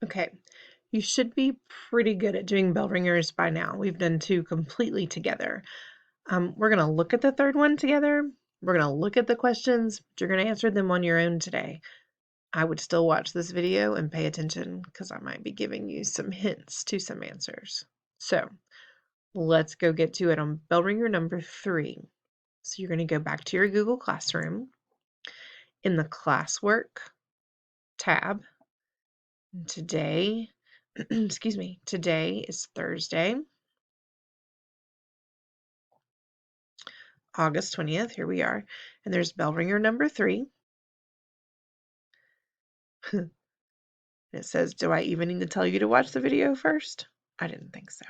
Okay, you should be pretty good at doing Bellringers by now. We've done two completely together. We're going to look at the third one together. We're going to look at the questions, but you're going to answer them on your own today. I would still watch this video and pay attention because I might be giving you some hints to some answers. So let's go get to it on Bellringer number 3. So you're going to go back to your Google Classroom. In the classwork tab, today, excuse me, today is Thursday, August 20th. Here we are. And there's Bellringer number 3. It says, do I even need to tell you to watch the video first? I didn't think so.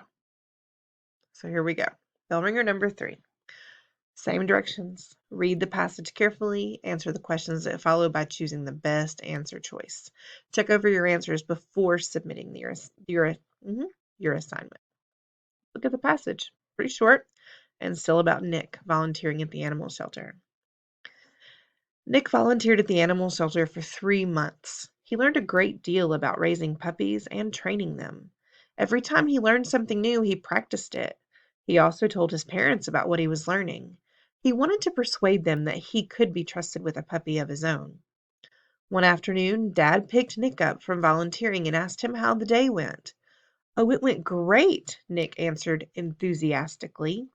So here we go. Bellringer number 3. Same directions. Read the passage carefully. Answer the questions that follow by choosing the best answer choice. Check over your answers before submitting your assignment. Look at the passage. Pretty short and still about Nick volunteering at the animal shelter. Nick volunteered at the animal shelter for 3 months. He learned a great deal about raising puppies and training them. Every time he learned something new, he practiced it. He also told his parents about what he was learning. He wanted to persuade them that he could be trusted with a puppy of his own. One afternoon, Dad picked Nick up from volunteering and asked him how the day went. "Oh, it went great," Nick answered enthusiastically.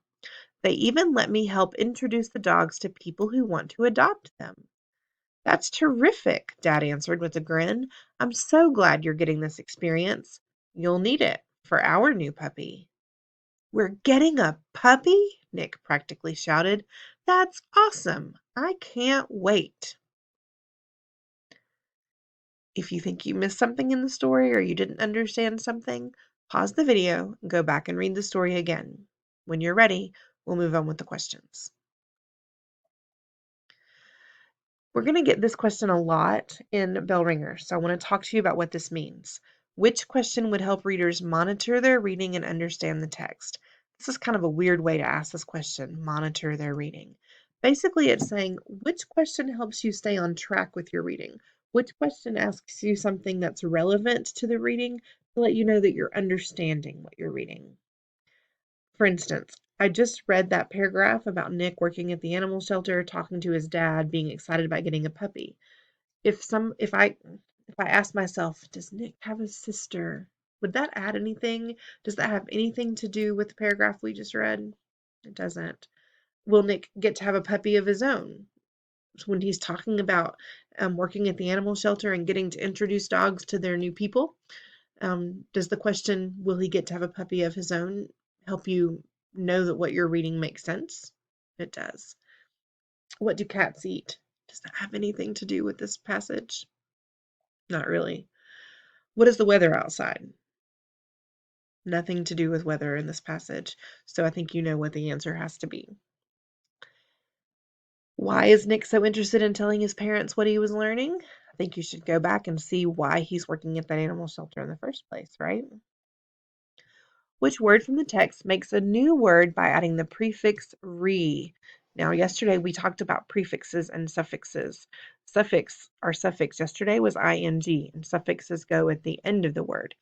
"They even let me help introduce the dogs to people who want to adopt them." "That's terrific," Dad answered with a grin. "I'm so glad you're getting this experience. You'll need it for our new puppy." "We're getting a puppy?" Nick practically shouted. "That's awesome. I can't wait." If you think you missed something in the story or you didn't understand something, pause the video and go back and read the story again. When you're ready, we'll move on with the questions. We're going to get this question a lot in Bellringer, so I want to talk to you about what this means. Which question would help readers monitor their reading and understand the text? This is kind of a weird way to ask this question, monitor their reading. Basically, it's saying, which question helps you stay on track with your reading? Which question asks you something that's relevant to the reading to let you know that you're understanding what you're reading? For instance, I just read that paragraph about Nick working at the animal shelter, talking to his dad, being excited about getting a puppy. If I ask myself, does Nick have a sister? Would that add anything? Does that have anything to do with the paragraph we just read? It doesn't. Will Nick get to have a puppy of his own? When he's talking about working at the animal shelter and getting to introduce dogs to their new people, does the question, will he get to have a puppy of his own, help you know that what you're reading makes sense? It does. What do cats eat? Does that have anything to do with this passage? Not really. What is the weather outside? Nothing to do with weather in this passage. So I think you know what the answer has to be. Why is Nick so interested in telling his parents what he was learning? I think you should go back and see why he's working at that animal shelter in the first place, right? Which word from the text makes a new word by adding the prefix "re"? Now, yesterday we talked about prefixes and suffixes. Our suffix yesterday was ing, and suffixes go at the end of the word.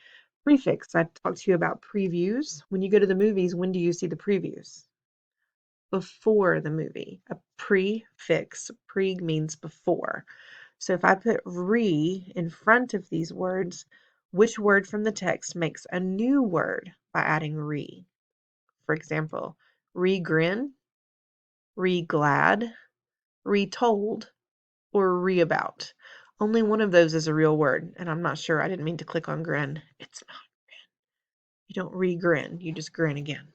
Prefix, I talked to you about previews. When you go to the movies, when do you see the previews? Before the movie. A prefix, pre means before. So if I put "re" in front of these words, which word from the text makes a new word by adding "re"? For example, re-grin, re-glad, retold, or re-about. Only one of those is a real word, and I'm not sure. I didn't mean to click on grin. It's not grin. You don't re-grin, you just grin again.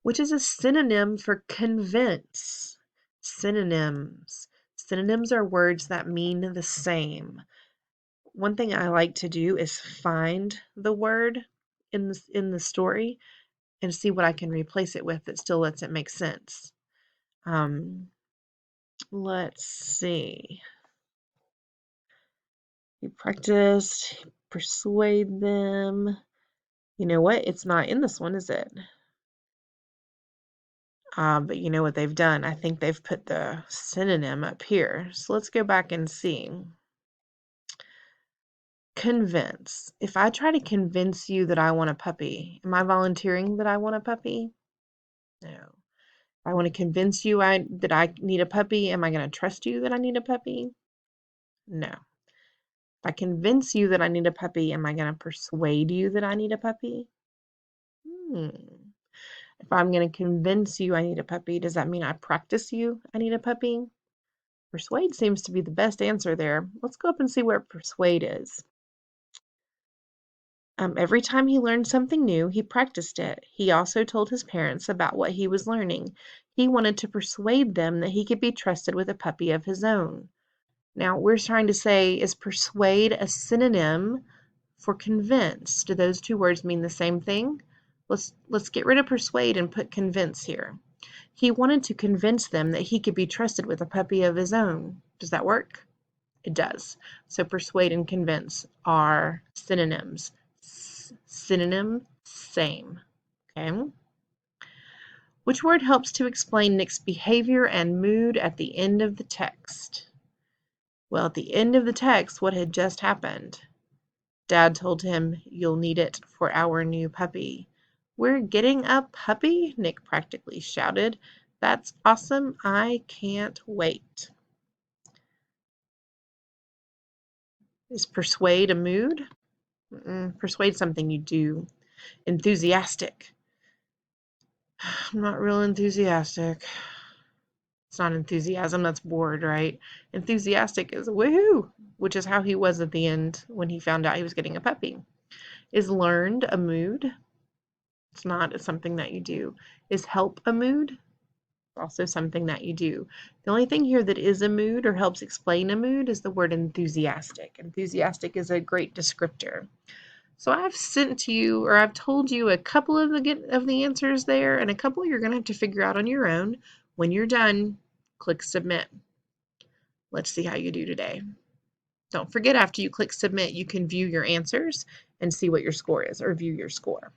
Which is a synonym for convince? Synonyms. Synonyms are words that mean the same. One thing I like to do is find the word in the story and see what I can replace it with that still lets it make sense. Let's see. You practice, persuade them. You know what? It's not in this one, is it? But you know what they've done? I think they've put the synonym up here. So let's go back and see. Convince. If I try to convince you that I want a puppy, am I volunteering that I want a puppy? No. If I want to convince you that I need a puppy, am I going to trust you that I need a puppy? No. If I convince you that I need a puppy, am I going to persuade you that I need a puppy? If I'm going to convince you I need a puppy, does that mean I practice you I need a puppy? Persuade seems to be the best answer there. Let's go up and see where persuade is. Every time he learned something new, he practiced it. He also told his parents about what he was learning. He wanted to persuade them that he could be trusted with a puppy of his own. Now, we're trying to say, is persuade a synonym for convince? Do those two words mean the same thing? Let's get rid of persuade and put convince here. He wanted to convince them that he could be trusted with a puppy of his own. Does that work? It does. So persuade and convince are synonyms. Synonym, same. Okay. Which word helps to explain Nick's behavior and mood at the end of the text? Well, at the end of the text, what had just happened? Dad told him, "You'll need it for our new puppy." "We're getting a puppy?" Nick practically shouted. "That's awesome. I can't wait." Is persuade a mood? Persuade something you do. Enthusiastic. I'm not real enthusiastic. It's not enthusiasm, that's bored, right? Enthusiastic is woohoo, which is how he was at the end when he found out he was getting a puppy. Is learned a mood? It's not. It's something that you do. Is help a mood? Also something that you do. The only thing here that is a mood or helps explain a mood is the word enthusiastic. Enthusiastic is a great descriptor. So I've sent to you, or I've told you a couple of the answers there, and a couple you're going to have to figure out on your own. When you're done, click submit. Let's see how you do today. Don't forget, after you click submit, you can view your answers and see what your score is, or view your score.